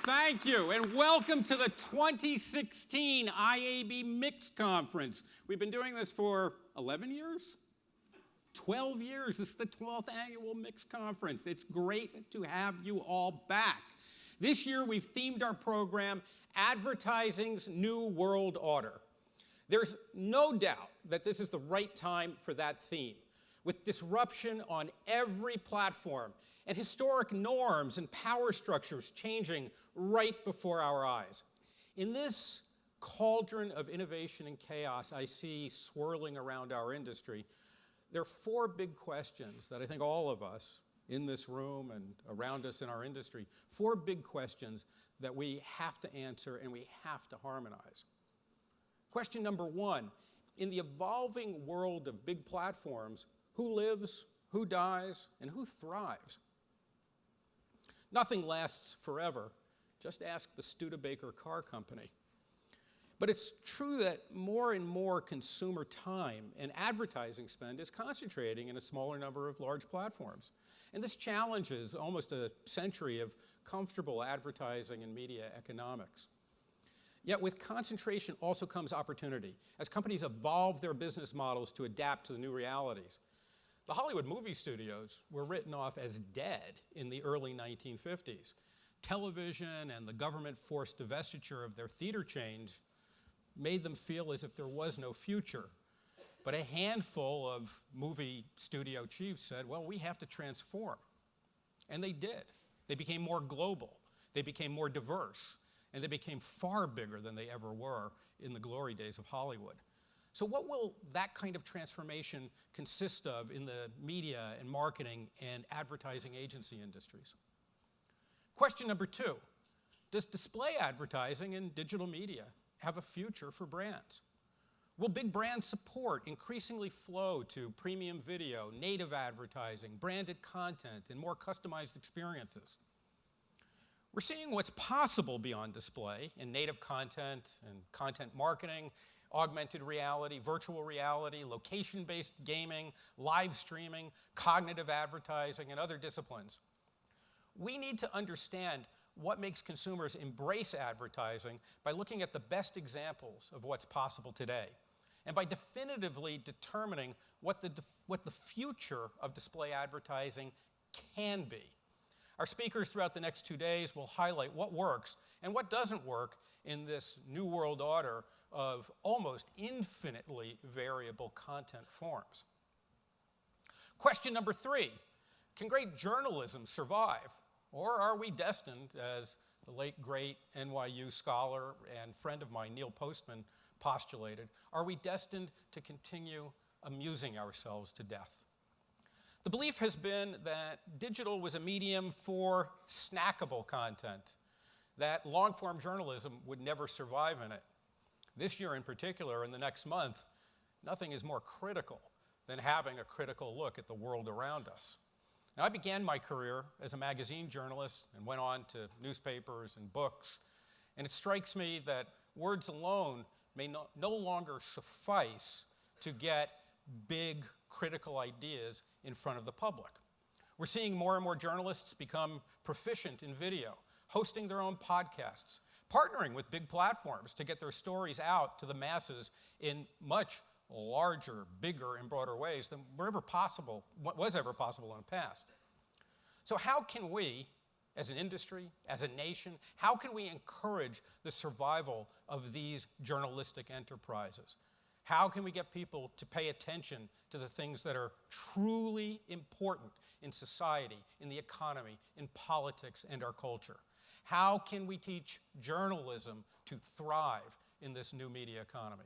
thank you, and welcome to the 2016 IAB MIXX Conference. We've been doing this for 11 years? 12 years. This is the 12th annual MIXX Conference. It's great to have you all back. This year, we've themed our program, Advertising's New World Order. There's no doubt that this is the right time for that theme, with disruption on every platform and historic norms and power structures changing right before our eyes. In this cauldron of innovation and chaos I see swirling around our industry, there are four big questions that I think all of us in this room and around us in our industry, four big questions that we have to answer and we have to harmonize. Question number one, in the evolving world of big platforms, who lives, who dies, and who thrives? Nothing lasts forever. Just ask the Studebaker car company. But it's true that more and more consumer time and advertising spend is concentrating in a smaller number of large platforms. And this challenges almost a century of comfortable advertising and media economics. Yet with concentration also comes opportunity, as companies evolve their business models to adapt to the new realities. The Hollywood movie studios were written off as dead in the early 1950s. Television and the government-forced divestiture of their theater chains made them feel as if there was no future. But a handful of movie studio chiefs said, well, we have to transform. And they did. They became more global. They became more diverse. And they became far bigger than they ever were in the glory days of Hollywood. So what will that kind of transformation consist of in the media and marketing and advertising agency industries? Question number two, does display advertising and digital media have a future for brands? Will big brands support increasingly flow to premium video, native advertising, branded content, and more customized experiences? We're seeing what's possible beyond display in native content and content marketing, augmented reality, virtual reality, location-based gaming, live streaming, cognitive advertising, and other disciplines. We need to understand what makes consumers embrace advertising by looking at the best examples of what's possible today, and by definitively determining what the future of display advertising can be. Our speakers throughout the next 2 days will highlight what works and what doesn't work in this new world order of almost infinitely variable content forms. Question number three, can great journalism survive? Or are we destined, as the late great NYU scholar and friend of mine, Neil Postman, postulated, are we destined to continue amusing ourselves to death? The belief has been that digital was a medium for snackable content, that long-form journalism would never survive in it. This year in particular, and the next month, nothing is more critical than having a critical look at the world around us. Now, I began my career as a magazine journalist and went on to newspapers and books, and it strikes me that words alone may no longer suffice to get big critical ideas in front of the public. We're seeing more and more journalists become proficient in video, hosting their own podcasts, partnering with big platforms to get their stories out to the masses in much larger, bigger, and broader ways than was ever possible in the past. So how can we, as an industry, as a nation, how can we encourage the survival of these journalistic enterprises? How can we get people to pay attention to the things that are truly important in society, in the economy, in politics, and our culture? How can we teach journalism to thrive in this new media economy?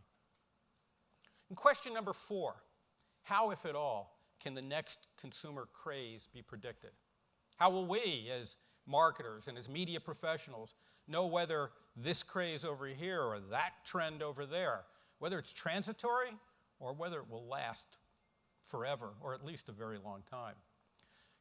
And question number four, how, if at all, can the next consumer craze be predicted? How will we, as marketers and as media professionals, know whether this craze over here or that trend over there, whether it's transitory or whether it will last forever or at least a very long time?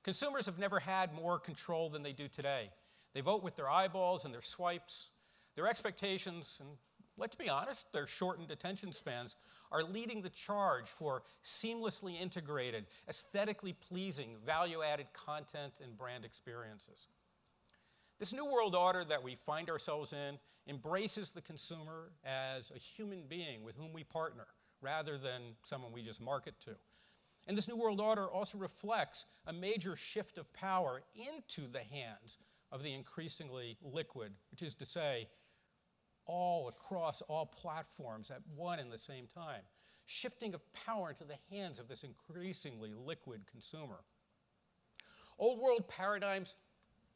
Consumers have never had more control than they do today. They vote with their eyeballs and their swipes. Their expectations, and let's be honest, their shortened attention spans, are leading the charge for seamlessly integrated, aesthetically pleasing, value-added content and brand experiences. This new world order that we find ourselves in embraces the consumer as a human being with whom we partner, rather than someone we just market to. And this new world order also reflects a major shift of power into the hands of the increasingly liquid, which is to say, all across all platforms at one and the same time. Shifting of power into the hands of this increasingly liquid consumer. Old world paradigms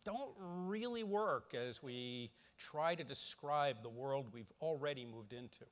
don't really work as we try to describe the world we've already moved into.